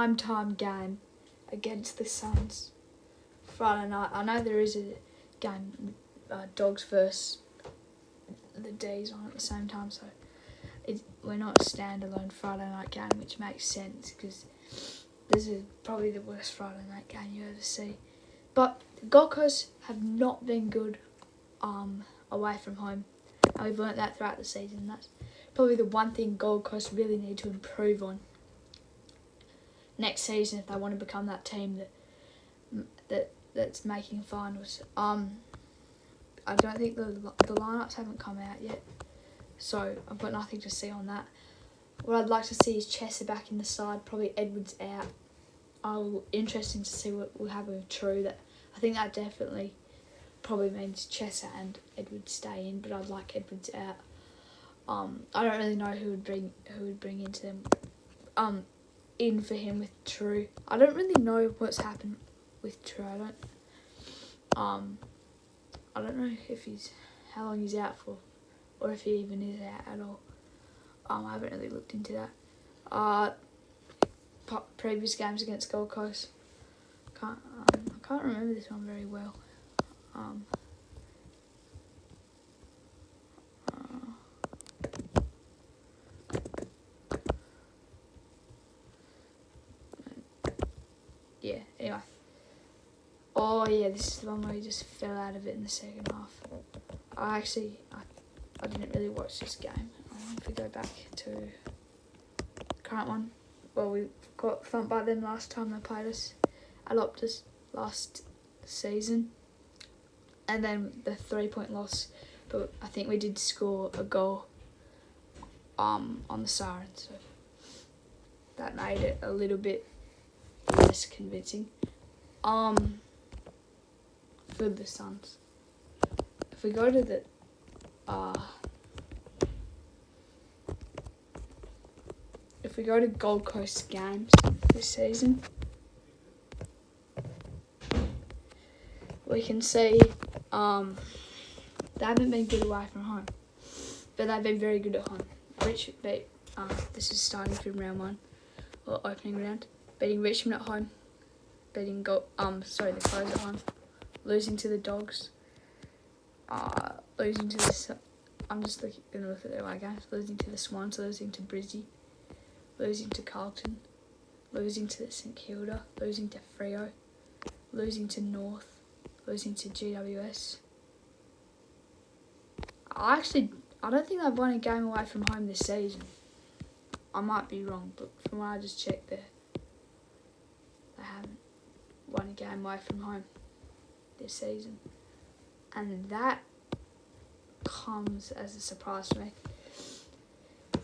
primetime game against the Suns Friday night. I know there is a game, Dogs versus the D's on at the same time, so we're not a standalone Friday night game, which makes sense because this is probably the worst Friday night game you ever see. But the Gold Coast have not been good away from home, and we've learnt that throughout the season. That's probably the one thing Gold Coast really need to improve on next season if they want to become that team that's making finals. I don't think the lineups haven't come out yet, so I've got nothing to see on that. What I'd like to see is Chesser back in the side, probably Edwards out. Interesting to see what will happen with True. I think that definitely probably means Chesser and Edwards stay in, but I'd like Edwards out. I don't really know who would bring into them. In for him with True. I don't really know what's happened with True. I don't know if how long he's out for, or if he even is out at all. I haven't really looked into that. Previous games against Gold Coast, I can't remember this one very well. Yeah, anyway. Oh yeah, this is the one where he just fell out of it in the second half. I didn't really watch this game. If we go back to the current one, well, we got thumped by them last time they played us at Optus last season, and then the 3-point loss. But I think we did score a goal on the Siren, so that made it a little bit less convincing. For the Suns, if we go to the Gold Coast games this season, we can see they haven't been good away from home, but they've been very good at home. This is starting from round 1 or opening round, beating Richmond at home, beating the Crows at home, losing to the Dogs, losing to the... I'm just going to look at their away games. Losing to the Swans, losing to Brizzy, losing to Carlton, losing to St Kilda, losing to Freo, losing to North, losing to GWS. I don't think they've won a game away from home this season. I might be wrong, but from what I just checked there, they haven't won a game away from home this season, and that comes as a surprise to me,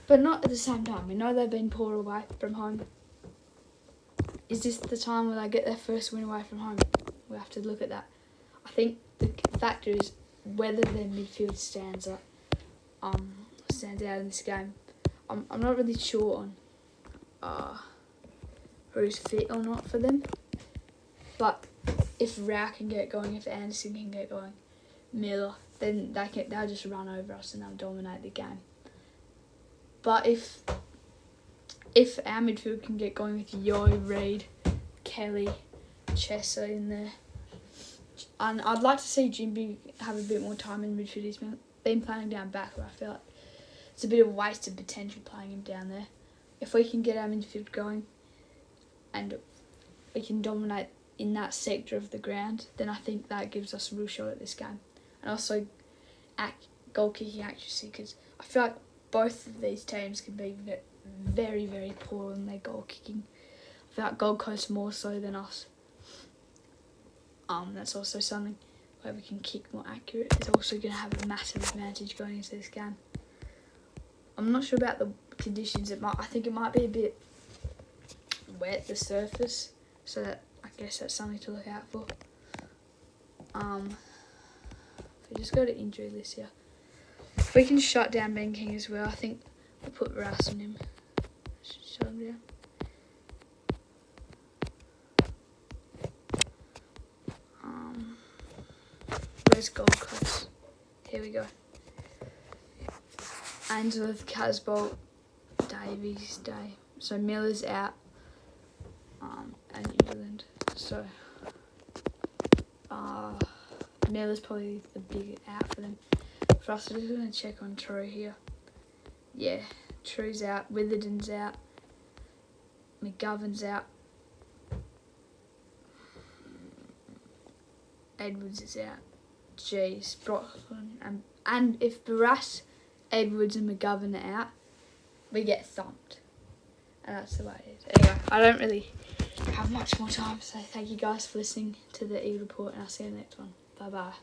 but not at the same time. We know they've been poor away from home. Is this the time where they get their first win away from home? We have to look at that. I think the factor is whether their midfield stands out in this game. I'm not really sure on who's fit or not for them, but if Rao can get going, if Anderson can get going, Miller, then they'll just run over us and they'll dominate the game. But if our midfield can get going with Yo, Reid, Kelly, Chesser in there, and I'd like to see Jimby have a bit more time in midfield. He's been playing down back, where I feel like it's a bit of a waste of potential playing him down there. If we can get our midfield going and we can dominate in that sector of the ground, then I think that gives us a real shot at this game. And also goal kicking accuracy, because I feel like both of these teams can be very, very poor in their goal kicking. I feel like Gold Coast more so than us. That's also something where we can kick more accurate. It's also going to have a massive advantage going into this game. I'm not sure about the conditions. I think it might be a bit wet, the surface, so that I guess that's something to look out for. If we just go to injury list here, if we can shut down Ben King as well, I think we'll put Rouse on him. Shut him down. Where's Gold Coast? Here we go. Ainsworth, Casbolt, Davies, Day. So Miller's out. and New Zealand. So Miller's probably the big out for them. For us, we're just going to check on True here. Yeah, True's out, Witherden's out, McGovern's out, Edwards is out. Jeez, Brockman and if Barras, Edwards and McGovern are out, we get thumped. And that's the way it is. Anyway, I don't really have much more time, so thank you guys for listening to the E Report, and I'll see you in the next one. Bye bye.